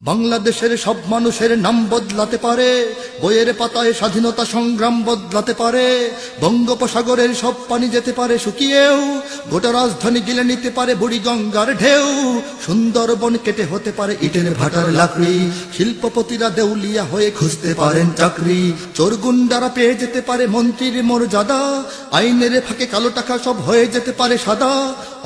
বাংলাদেশের সব মানুষের নাম বদলাতে পারে, বইয়ের পাতায় স্বাধীনতা সংগ্রাম বদলাতে পারে, বঙ্গোপসাগরের সব পানি যেতে পারে শুকিয়েও, গোটা রাজধানী গিলে নিতে পারে বুড়ি গঙ্গার ঢেউ, সুন্দরবন কেটে হতে পারে ইটের ভাটার লাকড়ি, শিল্পপতিরা দেউলিয়া হয়ে খুঁজতে পারেন চাকরি, চোরগুন্ডারা পেয়ে যেতে পারে মন্ত্রীর মর্যাদা, আইনের ফাঁকে কালো টাকা সব হয়ে যেতে পারে সাদা।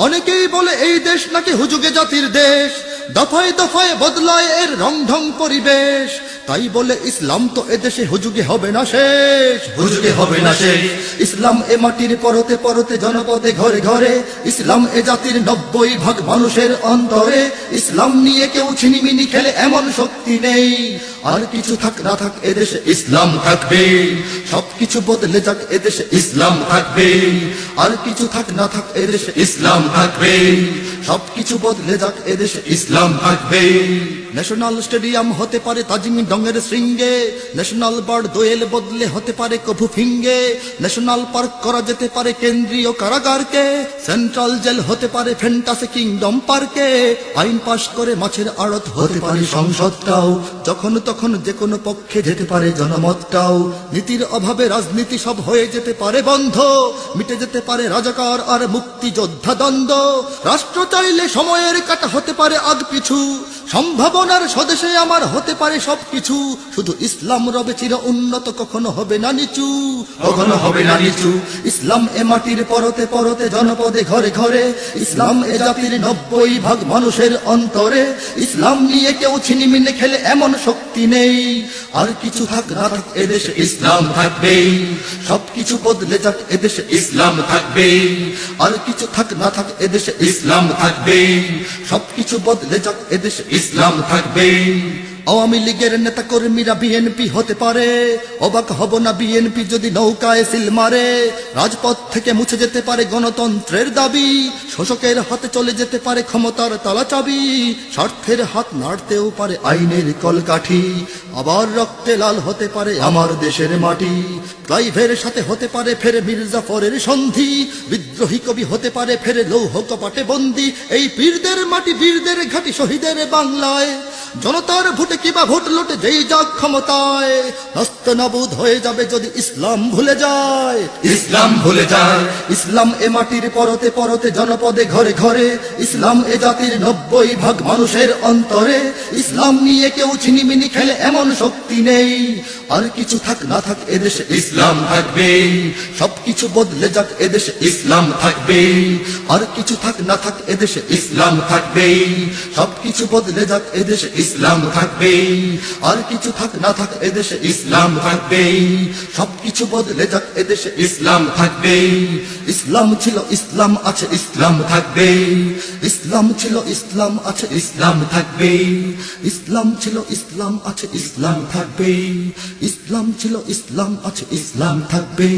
অনেকেই বলে এই দেশ নাকি হুজুগে জাতির দেশ, দফায় দফায় বদলায় এর রং ঢং পরিবেশ, তাই বলে ইসলাম তো এদেশে হুজুগে হবে না শেষ, হুজুগে হবে না শেষ। ইসলাম এ মাটির পরতে পরতে জনপদে ঘরে ঘরে, ইসলাম এ জাতির 90% মানুষের অন্তরে, ইসলাম নিয়ে কেউ ছিনিমিনি খেলে এমন শক্তি নেই, আর কিছু থাক না থাক এদেশে ইসলাম থাকবে, সবকিছু বদলে যাক এদেশে ইসলাম থাকবে, আর কিছু থাক না থাক এদেশে ইসলাম থাকবে, সবকিছু বদলে যাক এদেশে ইসলাম থাকবে। ন্যাশনাল স্টেডিয়াম হতে পারে তাজিং ডঙের শৃঙ্গে, ন্যাশনাল বার্ড দোয়েল বদলে হতে পারে কভু ফিঙ্গে, ন্যাশনাল পার্ক করা যেতে পারে কেন্দ্রীয় কারাগারকে, সেন্ট্রাল জেল হতে পারে ফ্যান্টাসি কিংডম পার্কে, আইন পাশ করে মাছের আড়ত হতে পারে সংসদটাও, যখন তখন যে কোনো পক্ষে যেতে পারে জনমতটাও, নীতির অভাবে রাজনীতি সব হয়ে যেতে পারে বন্ধ, মিটে যেতে পারে রাজাকার আর মুক্তিযোদ্ধা দ্বন্দ্ব, রাষ্ট্র চাইলে সময়ের কাটা হতে পারে আগ পিছু, সম্ভাবনার স্বদেশে আমার হতে পারে সবকিছু, শুধু ইসলাম রবে চির উন্নত, কখনো হবে না নিচু, কখনো হবে না নিচু। ইসলাম এ মাটির পরতে পরতে জনপদে ঘরে ঘরে, ইসলাম এ জাতির 90% মানুষের অন্তরে, ইসলাম নিয়ে কেউ ছিনিমিনি খেলে এমন শক্তি নেই, আর কিছু থাক না থাক এদেশে ইসলাম থাকবে, সবকিছু বদলে যাক এদেশে ইসলাম থাকবে, আর কিছু থাক না থাক এদেশে ইসলাম থাকবে, সবকিছু বদলে যাক এদেশে ইসলাম থাকবে। আওয়ামী লীগের নেতা কর্মীরা বিএনপি হতে পারে, অবাক হব না বিএনপি যদি নৌকায় সিল মারে, রাজপথ থেকে মুছে যেতে পারে গণতন্ত্রের দাবি, শোষকের হাতে চলে যেতে পারে ক্ষমতার তালা চাবি, স্বার্থের হাত নাড়তেও পারে আইনের কলকাঠি, আবার রক্তে লাল হতে পারে আমার দেশের মাটি, ক্লাইভের সাথে হতে পারে ফেরে মির্জাফরের সন্ধি, বিদ্রোহী কবি হতে পারে ফেরে লৌহ কপাটে বন্দি, এই বীরদের মাটি বীরদের ঘাটি শহীদের বাংলায়, জনতার ভোটে কিবা ভোট লুটে যেই যাক ক্ষমতায়, হস্তনাবুদ হয়ে যাবে যদি ইসলাম ভুলে যায়, ইসলাম ভুলে যায়। ইসলাম এ মাটির পরতে পরতে জনপদে ঘরে ঘরে, ইসলাম এ জাতির 90% মানুষের অন্তরে, ইসলাম নিয়ে কেউ ছিনিমিনি খেলে এমন শক্তি নেই, আর কিছু থাক না থাক এদেশে ইসলাম থাকবে, সবকিছু বদলে যাক এদেশে ইসলাম থাকবে, আর কিছু থাক না থাক এদেশে ইসলাম থাকবে, সবকিছু বদলে যাক এদেশে ইসলাম থাকবে, আর কিছু থাক না থাক এদেশে ইসলাম থাকবে, সবকিছু বদলে যাক এদেশে ইসলাম থাকবে। ইসলাম ছিল ইসলাম আছে ইসলাম থাকবে, ইসলাম ছিল ইসলাম আছে ইসলাম থাকবে, ইসলাম ছিল ইসলাম আছে ইসলাম থাকবে, ইসলাম ছিল ইসলাম আছে ইসলাম থাকবে।